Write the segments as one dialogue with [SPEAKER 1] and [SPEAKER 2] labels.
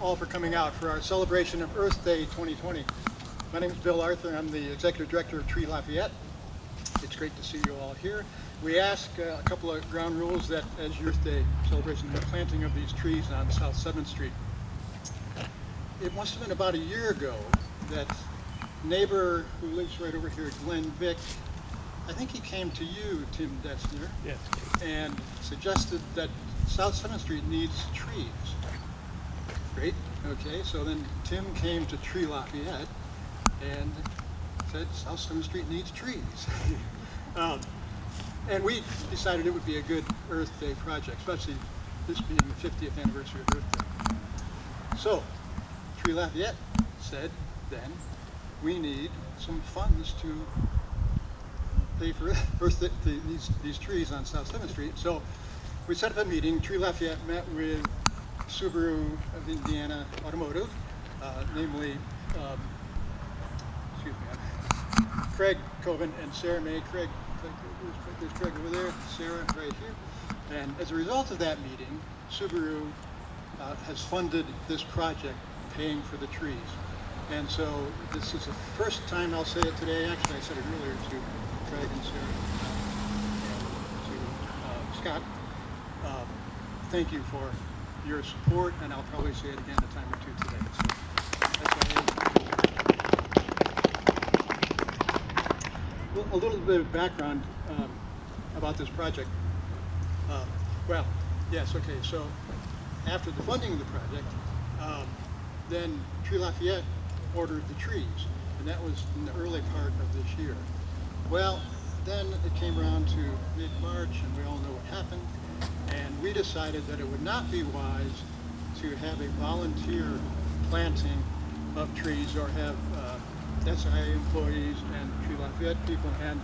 [SPEAKER 1] all for coming out for our celebration of Earth Day 2020. My name is Bill Arthur. I'm the Executive Director of Tree Lafayette. It's great to see you all here. We ask a couple of ground rules that as your Earth Day celebration, the planting of these trees on South 7th Street. It must have been about a year ago that neighbor who lives right over here, Glenn Vick, I think he came to you, Tim Detzner,
[SPEAKER 2] yes,
[SPEAKER 1] and suggested that South 7th Street needs trees. Great, okay, so then Tim came to Tree Lafayette and said South 7th Street needs trees. And we decided it would be a good Earth Day project, especially this being the 50th anniversary of Earth Day. So, Tree Lafayette said then, we need some funds to pay for these trees on South 7th Street. So we set up a meeting. Tree Lafayette met with Subaru of Indiana Automotive, namely, Craig Coven and Sarah May. There's Craig over there, Sarah right here. And as a result of that meeting, Subaru has funded this project, paying for the trees. And so this is the first time I'll say it today. Actually, I said it earlier to Craig and Sarah and to Scott. Thank you for your support, and I'll probably say it again a time or two today. So well, a little bit of background about this project. Well, yes, okay, so after the funding of the project, then Tree Lafayette ordered the trees, and that was in the early part of this year. Well, then it came around to mid-March, and we all know what happened, and we decided that it would not be wise to have a volunteer planting of trees or have SIA employees and Tree Lafayette people and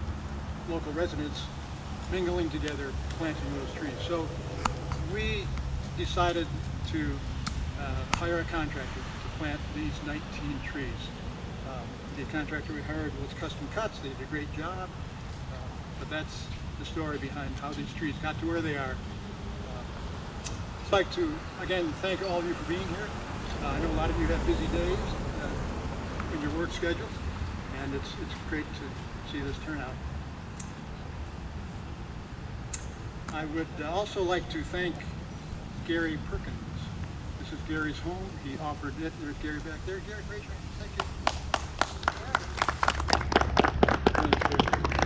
[SPEAKER 1] local residents mingling together planting those trees. So we decided to hire a contractor to plant these 19 trees. The contractor we hired was Custom Cuts. They did a great job, but that's the story behind how these trees got to where they are. I'd like to, again, thank all of you for being here. I know a lot of you have busy days in your work schedules, and it's great to see this turnout. I would also like to thank Gary Perkins. This is Gary's home. He offered it. There's Gary back there. Gary, raise your hand. Thank you.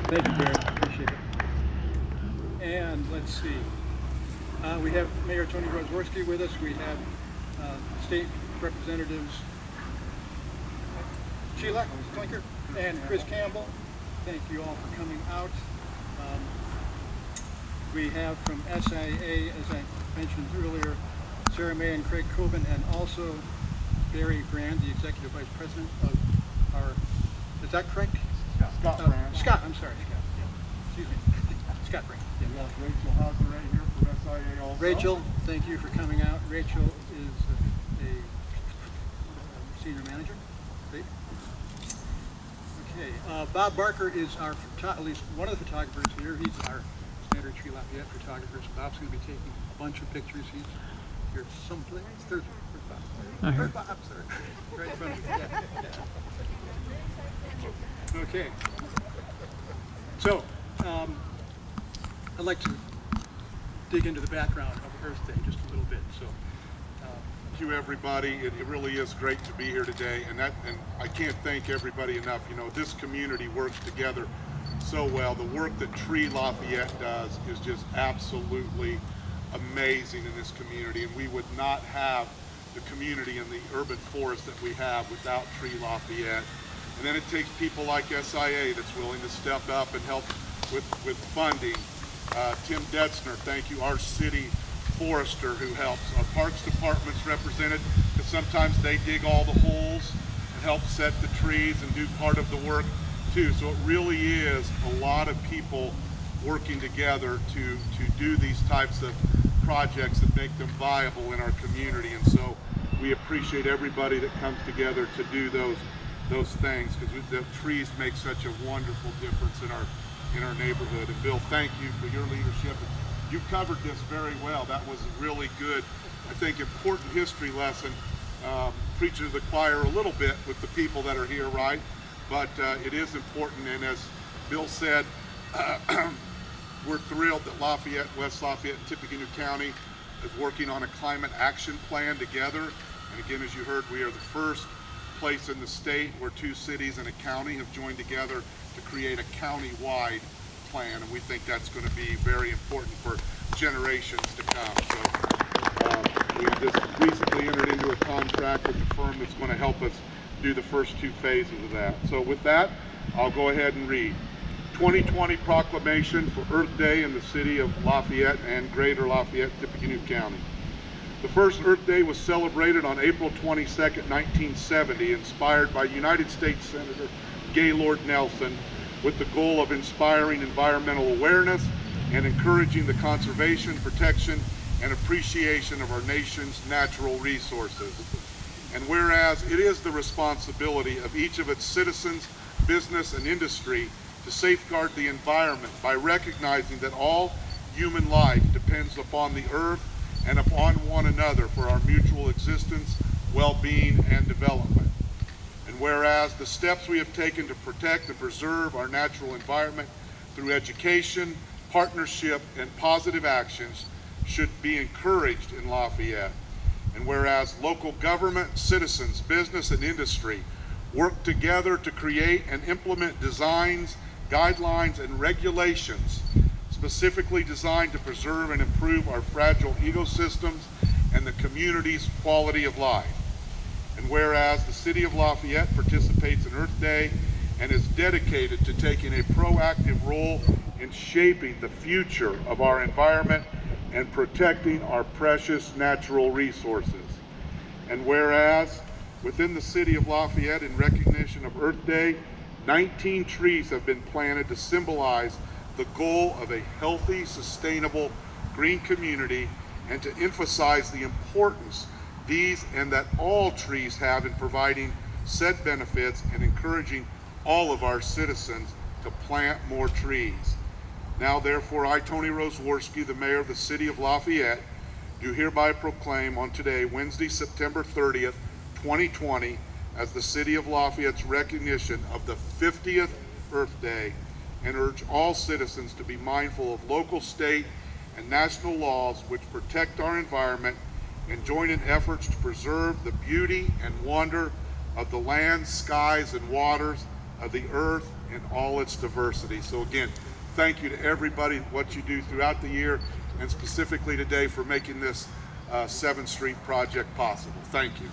[SPEAKER 1] Thank you, Gary. Appreciate it. And let's see. We have Mayor Tony Rosworski with us. We have State Representatives Sheila Clinker and Chris Campbell. Thank you all for coming out. We have from SIA, as I mentioned earlier, Sarah May and Craig Coben, and also Barry Brand, the Executive Vice President of our, is that correct?
[SPEAKER 3] Scott Brand.
[SPEAKER 1] Scott, I'm sorry, Scott. Yeah. Excuse me. Scott Brand. Yeah.
[SPEAKER 3] We have Rachel Hauser right here for SIA also.
[SPEAKER 1] Rachel, thank you for coming out. Rachel is a senior manager. Great. Okay, Bob Barker is our, at least one of the photographers here. He's our standard Tree Lafayette photographer. So Bob's going to be taking a bunch of pictures. He's here someplace. There's Bob. There's Bob, sir. Right in front of you. Yeah. Okay. So, I'd like to dig into the background of Earth Day just a little bit. So,
[SPEAKER 4] thank you, everybody. It really is great to be here today, and I can't thank everybody enough. You know, this community works together so well. The work that Tree Lafayette does is just absolutely amazing in this community, and we would not have the community and the urban forest that we have without Tree Lafayette. And then it takes people like SIA that's willing to step up and help with funding. Tim Detzner, thank you, our city forester who helps. Our Parks Department's represented, because sometimes they dig all the holes and help set the trees and do part of the work too. So it really is a lot of people working together to do these types of projects that make them viable in our community. And so we appreciate everybody that comes together to do those things, because the trees make such a wonderful difference in our neighborhood. And Bill, thank you for your leadership. You covered this very well. That was a really good, I think, important history lesson preaching to the choir a little bit with the people that are here, right? But it is important, and as Bill said, we're thrilled that Lafayette, West Lafayette, and Tippecanoe County is working on a climate action plan together. And again, as you heard, we are the first place in the state where 2 cities and a county have joined together to create a county-wide plan, and we think that's going to be very important for generations to come. So we just recently entered into a contract with the firm that's going to help us do the first 2 phases of that. So with that, I'll go ahead and read. 2020 proclamation for Earth Day in the city of Lafayette and Greater Lafayette, Tippecanoe County. The first Earth Day was celebrated on April 22nd, 1970, inspired by United States Senator Gaylord Nelson, with the goal of inspiring environmental awareness and encouraging the conservation, protection, and appreciation of our nation's natural resources. And whereas it is the responsibility of each of its citizens, business, and industry to safeguard the environment by recognizing that all human life depends upon the earth and upon one another for our mutual existence, well-being, and development. And whereas the steps we have taken to protect and preserve our natural environment through education, partnership, and positive actions should be encouraged in Lafayette. And whereas local government, citizens, business, and industry work together to create and implement designs, guidelines, and regulations specifically designed to preserve and improve our fragile ecosystems and the community's quality of life. And whereas the City of Lafayette participates in Earth Day and is dedicated to taking a proactive role in shaping the future of our environment and protecting our precious natural resources. And whereas within the City of Lafayette, in recognition of Earth Day, 19 trees have been planted to symbolize the goal of a healthy, sustainable, green community, and to emphasize the importance these and that all trees have in providing said benefits and encouraging all of our citizens to plant more trees. Now therefore, I, Tony Roseworski, the mayor of the City of Lafayette, do hereby proclaim on today, Wednesday, September 30th, 2020, as the City of Lafayette's recognition of the 50th Earth Day, and urge all citizens to be mindful of local, state, and national laws which protect our environment and join in efforts to preserve the beauty and wonder of the land, skies, and waters of the earth in all its diversity. So again, thank you to everybody, what you do throughout the year, and specifically today for making this 7th Street project possible. Thank you.